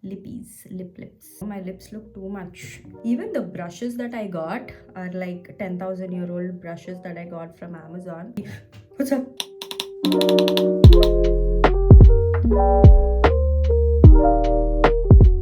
lips. My lips look too much. Even the brushes that I got are like 10,000-year-old brushes that I got from Amazon. What's up?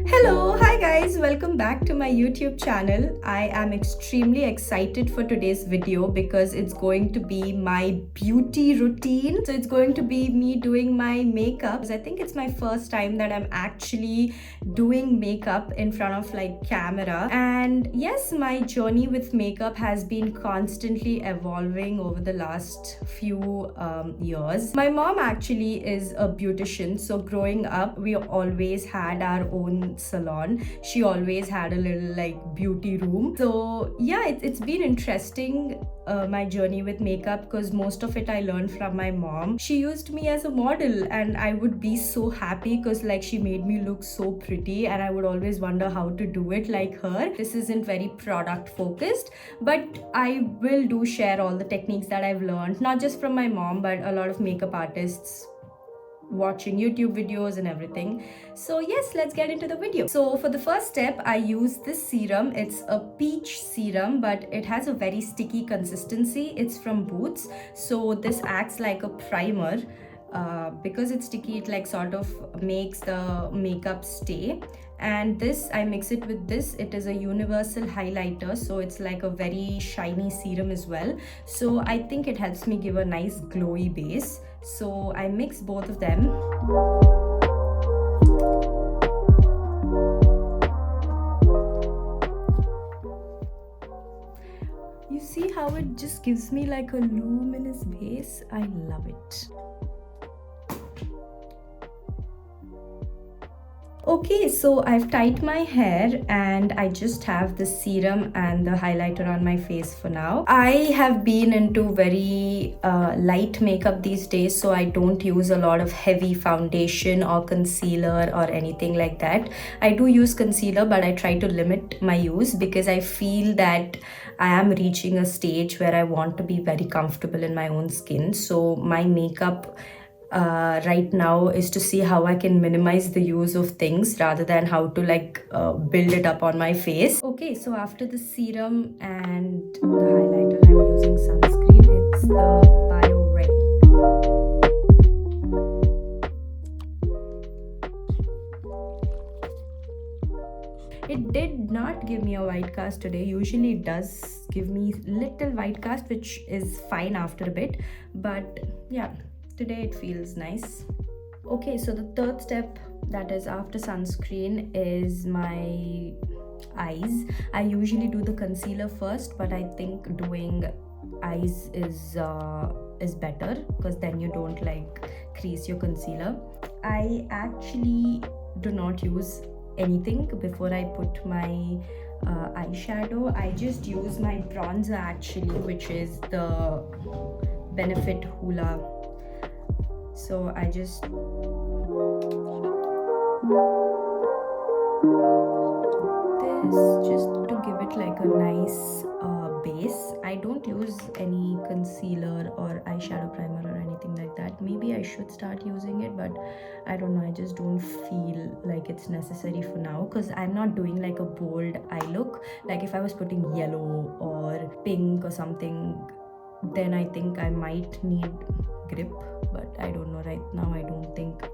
Hello, hi guys, welcome back to my YouTube channel. I am extremely excited for today's video because it's going to be my beauty routine. So it's going to be me doing my makeup. I think it's my first time that I'm actually doing makeup in front of like camera. And yes, my journey with makeup has been constantly evolving over the last few years. My mom actually is a beautician, so growing up we always had our own salon. She always had a little like beauty room. So yeah, it's been interesting, my journey with makeup, because most of it I learned from my mom. She used me as a model and I would be so happy because like she made me look so pretty, and I would always wonder how to do it like her. This isn't very product focused, but I will do share all the techniques that I've learned, not just from my mom but a lot of makeup artists, watching YouTube videos and everything. So yes, let's get into the video. So for the first step, I use this serum. It's a peach serum, but it has a very sticky consistency. It's from Boots, so this acts like a primer. Because it's sticky, it like sort of makes the makeup stay. And this, I mix it with this. It is a universal highlighter, so it's like a very shiny serum as well. So I think it helps me give a nice glowy base. So I mix both of them. You see how it just gives me like a luminous base? I love it. Okay, so I've tied my hair and I just have the serum and the highlighter on my face for now. I have been into very light makeup these days, so I don't use a lot of heavy foundation or concealer or anything like that. I do use concealer, but I try to limit my use because I feel that I am reaching a stage where I want to be very comfortable in my own skin. So my makeup right now is to see how I can minimize the use of things rather than how to like build it up on my face. Okay, so after the serum and the highlighter, I'm using sunscreen. It's the Bio Ready. It did not give me a white cast today. Usually it does give me little white cast, which is fine after a bit, but yeah, today it feels nice. Okay, so the third step, that is after sunscreen, is my eyes. I usually do the concealer first, but I think doing eyes is better because then you don't like crease your concealer. I actually do not use anything before I put my eyeshadow. I just use my bronzer actually, which is the Benefit Hoola. So I just this just to give it like a nice base. I don't use any concealer or eyeshadow primer or anything like that. Maybe I should start using it, but I don't know, I just don't feel like it's necessary for now because I'm not doing like a bold eye look. Like if I was putting yellow or pink or something, then I think I might need grip, but I don't know. Right now I don't think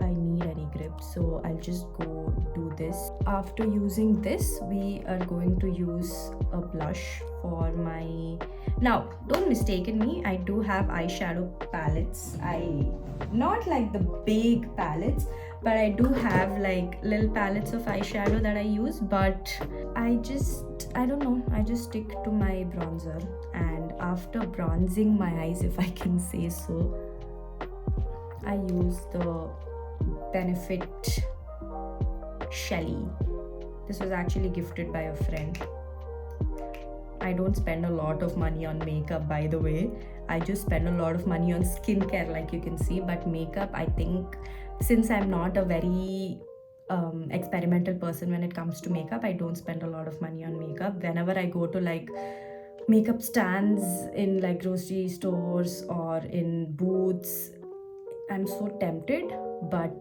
I need any grip, so I'll just go do this. After using this, we are going to use a blush for my... Now don't mistaken me, I do have eyeshadow palettes. I not like the big palettes, but I do have like little palettes of eyeshadow that I use, but I don't know, I just stick to my bronzer. And after bronzing my eyes, if I can say so, I use the Benefit Shelly. This was actually gifted by a friend. I don't spend a lot of money on makeup, by the way. I just spend a lot of money on skincare, like you can see, but makeup, I think, since I'm not a very experimental person when it comes to makeup, I don't spend a lot of money on makeup. Whenever I go to like makeup stands in like grocery stores or in Boots, I'm so tempted, but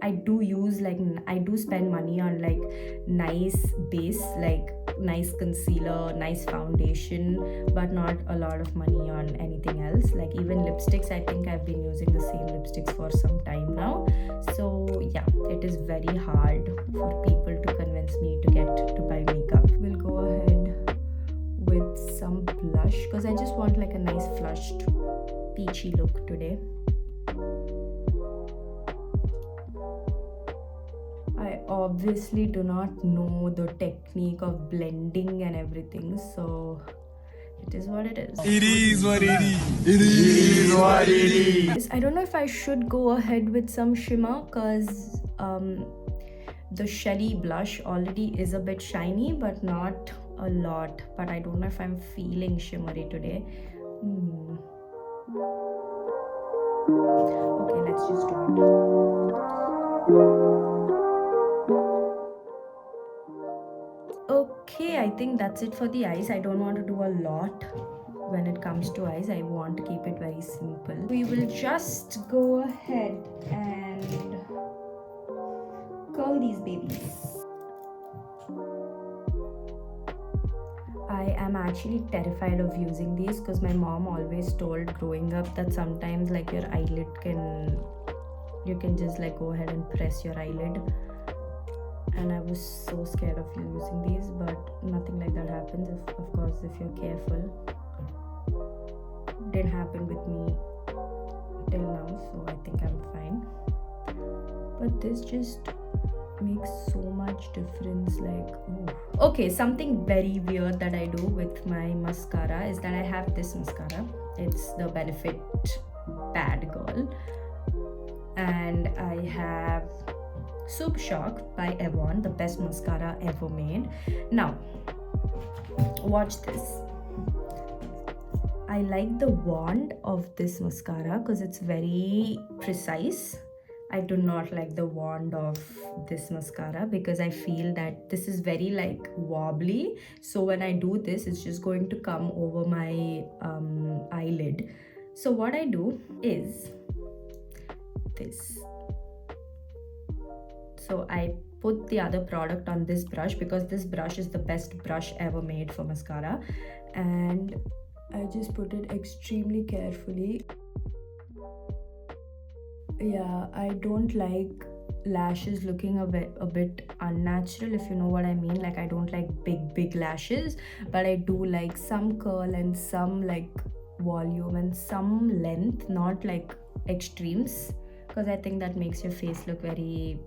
I do use like I do spend money on like nice base, like nice concealer, nice foundation, but not a lot of money on anything else. Like even lipsticks, I think I've been using the same lipsticks for some time now. So yeah, it is very hard for people to convince me to buy makeup. We'll go ahead with some blush because I just want like a nice flushed peachy look today. I obviously do not know the technique of blending and everything, so it is what it is. It is what it is. It is what it is. I don't know if I should go ahead with some shimmer because the Shelly blush already is a bit shiny, but not a lot. But I don't know if I'm feeling shimmery today. Okay, let's just do it. Okay, I think that's it for the eyes. I don't want to do a lot when it comes to eyes. I want to keep it very simple. We will just go ahead and curl these babies. I am actually terrified of using these because my mom always told growing up that sometimes like your eyelid you can just like go ahead and press your eyelid, and I was so scared of using these, but nothing like that happens of course if you're careful. It didn't happen with me till now, so I think I'm fine. But this just makes so much difference. Like, oh, okay, something very weird that I do with my mascara is that I have this mascara. It's the Benefit Bad Girl, and I have Super Shock by Avon, the best mascara ever made. Now, watch this. I like the wand of this mascara because it's very precise. I do not like the wand of this mascara because I feel that this is very like wobbly. So when I do this, it's just going to come over my eyelid. So what I do is this. So I put the other product on this brush because this brush is the best brush ever made for mascara, and I just put it extremely carefully. Yeah, I don't like lashes looking a bit unnatural, if you know what I mean. Like I don't like big lashes, but I do like some curl and some like volume and some length, not like extremes, because I think that makes your face look very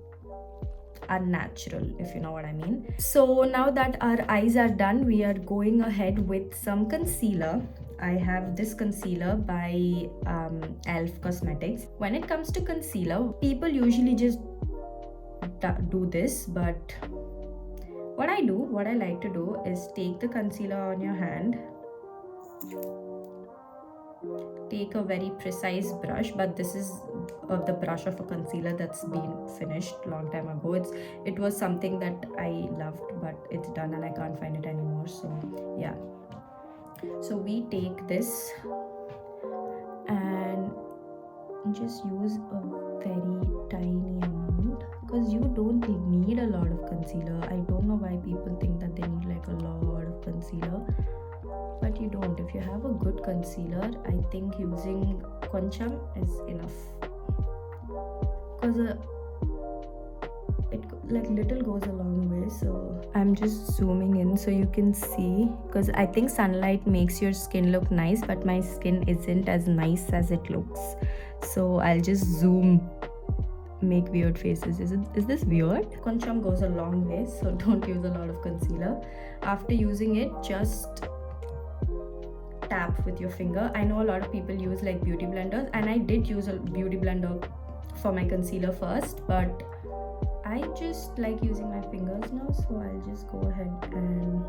unnatural, if you know what I mean. So now that our eyes are done, we are going ahead with some concealer. I have this concealer by e.l.f. Cosmetics. When it comes to concealer, people usually just do this, but what I like to do is take the concealer on your hand, take a very precise brush, but this is the brush of a concealer that's been finished long time ago. It was something that I loved, but it's done and I can't find it anymore. So yeah, so we take this and just use a very tiny amount because you don't need a lot of concealer. I don't know why people think that they need like a lot of concealer, but you don't. If you have a good concealer, I think using koncham is enough because it like little goes a long way. So I'm just zooming in so you can see, because I think sunlight makes your skin look nice, but my skin isn't as nice as it looks. So I'll just zoom, make weird faces. Is this weird? Koncham goes a long way, so don't use a lot of concealer. After using it, just tap with your finger. I know a lot of people use like beauty blenders, and I did use a beauty blender for my concealer first, but I just like using my fingers now, so I'll just go ahead and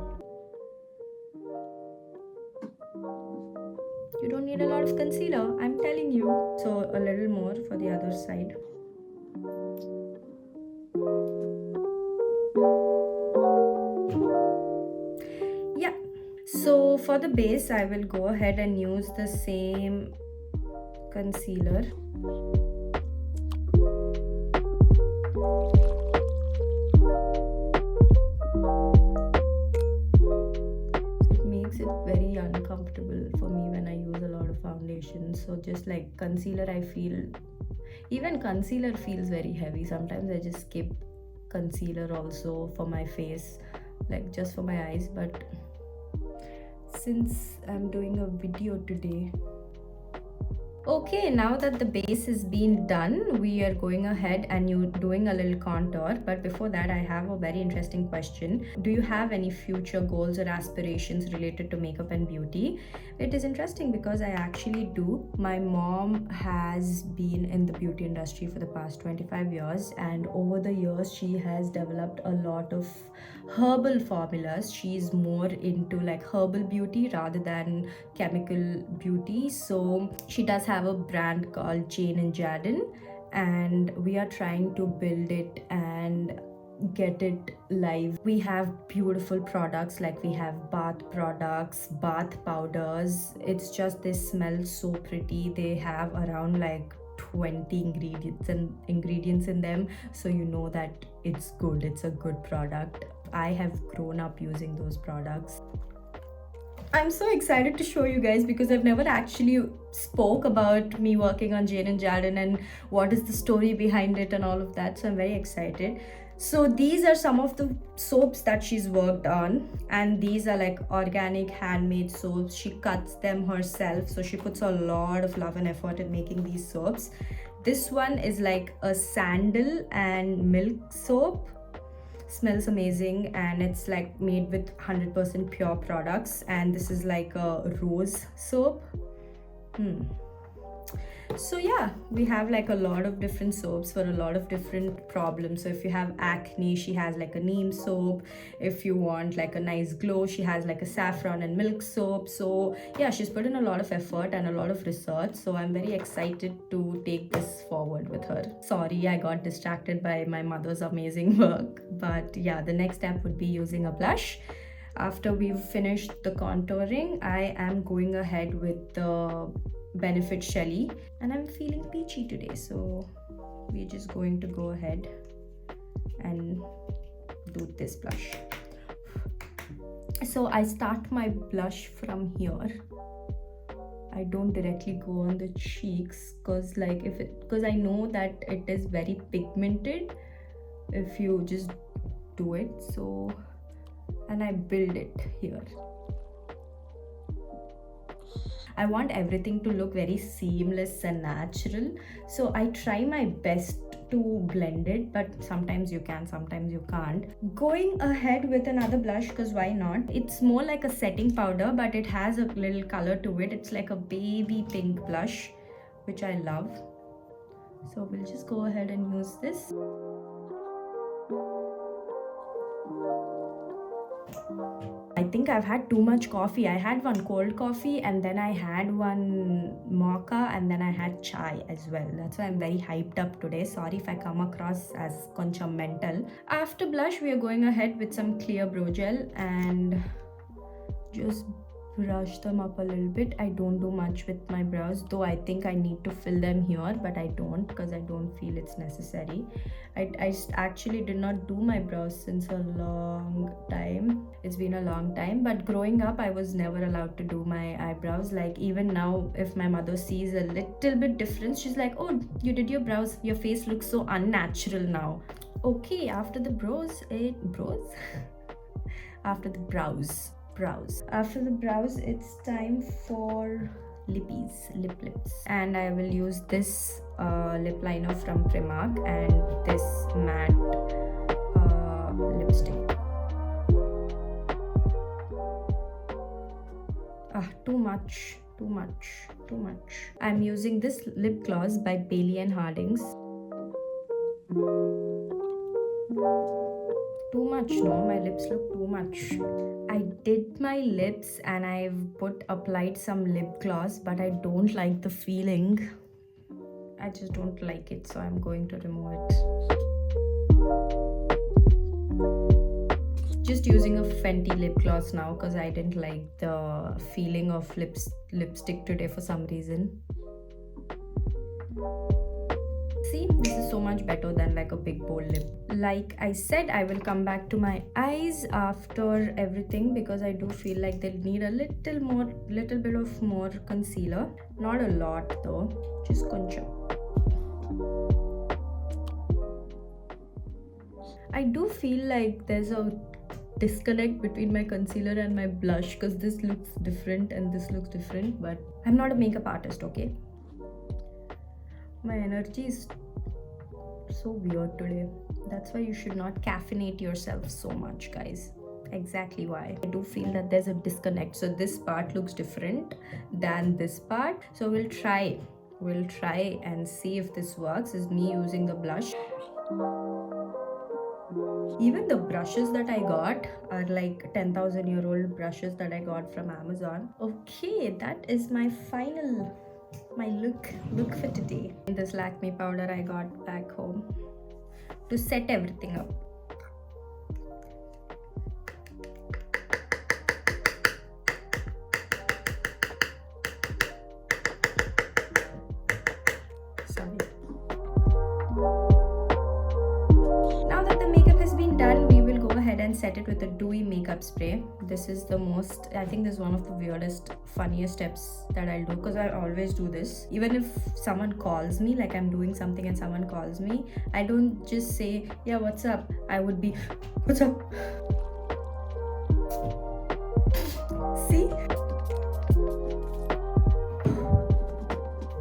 you don't need a lot of concealer, I'm telling you. So a little more for the other side. Yeah, so for the base, I will go ahead and use the same concealer. just like concealer, I feel even concealer feels very heavy. Sometimes I just skip concealer also for my face, like just for my eyes. But since I'm doing a video today, okay, now that the base has been done, we are going ahead and you're doing a little contour. But before that, I have a very interesting question. Do you have any future goals or aspirations related to makeup and beauty? It is interesting because I actually do. My mom has been in the beauty industry for the past 25 years, and over the years, she has developed a lot of herbal formulas. She's more into like herbal beauty rather than chemical beauty. So she does have a brand called Jane Jadyn, and we are trying to build it and get it live. We have beautiful products, like we have bath products, bath powders. It's just, they smell so pretty. They have around like 20 ingredients in them, so you know that it's good, it's a good product. I have grown up using those products. I'm so excited to show you guys because I've never actually spoke about me working on Jane Jadyn and what is the story behind it and all of that, so I'm very excited. So these are some of the soaps that she's worked on, and these are like organic handmade soaps. She cuts them herself, so she puts a lot of love and effort in making these soaps. This one is like a sandal and milk soap. Smells amazing, and it's like made with 100% pure products. And this is like a rose soap. So yeah, we have like a lot of different soaps for a lot of different problems. So if you have acne, she has like a neem soap. If you want like a nice glow, she has like a saffron and milk soap. So yeah, she's put in a lot of effort and a lot of research, so I'm very excited to take this forward with her. Sorry, I got distracted by my mother's amazing work. But yeah, the next step would be using a blush. After we've finished the contouring, I am going ahead with the Benefit Shelly, and I'm feeling peachy today, so we're just going to go ahead and do this blush. So I start my blush from here. I don't directly go on the cheeks because I know that it is very pigmented if you just do it. So, and I build it here. I want everything to look very seamless and natural, so I try my best to blend it, but sometimes you can, sometimes you can't. Going ahead with another blush, because why not? It's more like a setting powder, but it has a little color to it. It's like a baby pink blush, which I love. So we'll just go ahead and use this. I think I've had too much coffee. I had one cold coffee, and then I had one mocha, and then I had chai as well. That's why I'm very hyped up today. Sorry if I come across as koncham mental. After blush, we are going ahead with some clear brow gel and just brush them up a little bit. I don't do much with my brows, though I think I need to fill them here, but I don't because I don't feel it's necessary. I actually did not do my brows since a long time. It's been a long time, but growing up I was never allowed to do my eyebrows. Like even now, if my mother sees a little bit difference, she's like, oh, you did your brows, your face looks so unnatural now. Okay, after the after the brows, it's time for lips, and I will use this lip liner from Primark and this matte lipstick. Too much. I'm using this lip gloss by Bailey & Harding's. Too much, no, my lips look too much. I did my lips and I've applied some lip gloss, but I don't like the feeling. I just don't like it, so I'm going to remove it. Just using a Fenty lip gloss now because I didn't like the feeling of lipstick today for some reason. See, this is so much better than like a big bold lip. Like I said, I will come back to my eyes after everything because I do feel like they'll need a little bit of more concealer. Not a lot though, just koncham. I do feel like there's a disconnect between my concealer and my blush because this looks different and this looks different, but I'm not a makeup artist, okay? My energy is so weird today. That's why you should not caffeinate yourself so much, guys. Exactly why. I do feel that there's a disconnect. So this part looks different than this part. So we'll try and see if this works. Is me using the blush. Even the brushes that I got are like 10,000-year-old brushes that I got from Amazon. Okay, that is my look for today. This Lakme powder I got back home to set everything up. Now that the makeup has been done, we will go ahead and set it with a dewy makeup spray. This is the most, I think this is one of the weirdest, funniest steps that I'll do because I always do this. Even if someone calls me, like I'm doing something and someone calls me, I don't just say, yeah, what's up? I would be, what's up? See?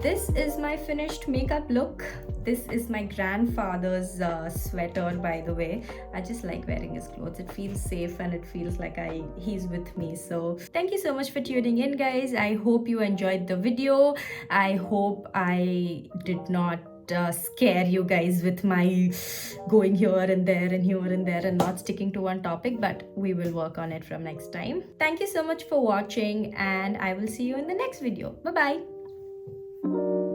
This is my finished makeup look. This is my grandfather's sweater, by the way. I just like wearing his clothes. It feels safe and it feels like he's with me. So thank you so much for tuning in, guys. I hope you enjoyed the video. I hope I did not scare you guys with my going here and there and here and there and not sticking to one topic, but we will work on it from next time. Thank you so much for watching and I will see you in the next video. Bye bye.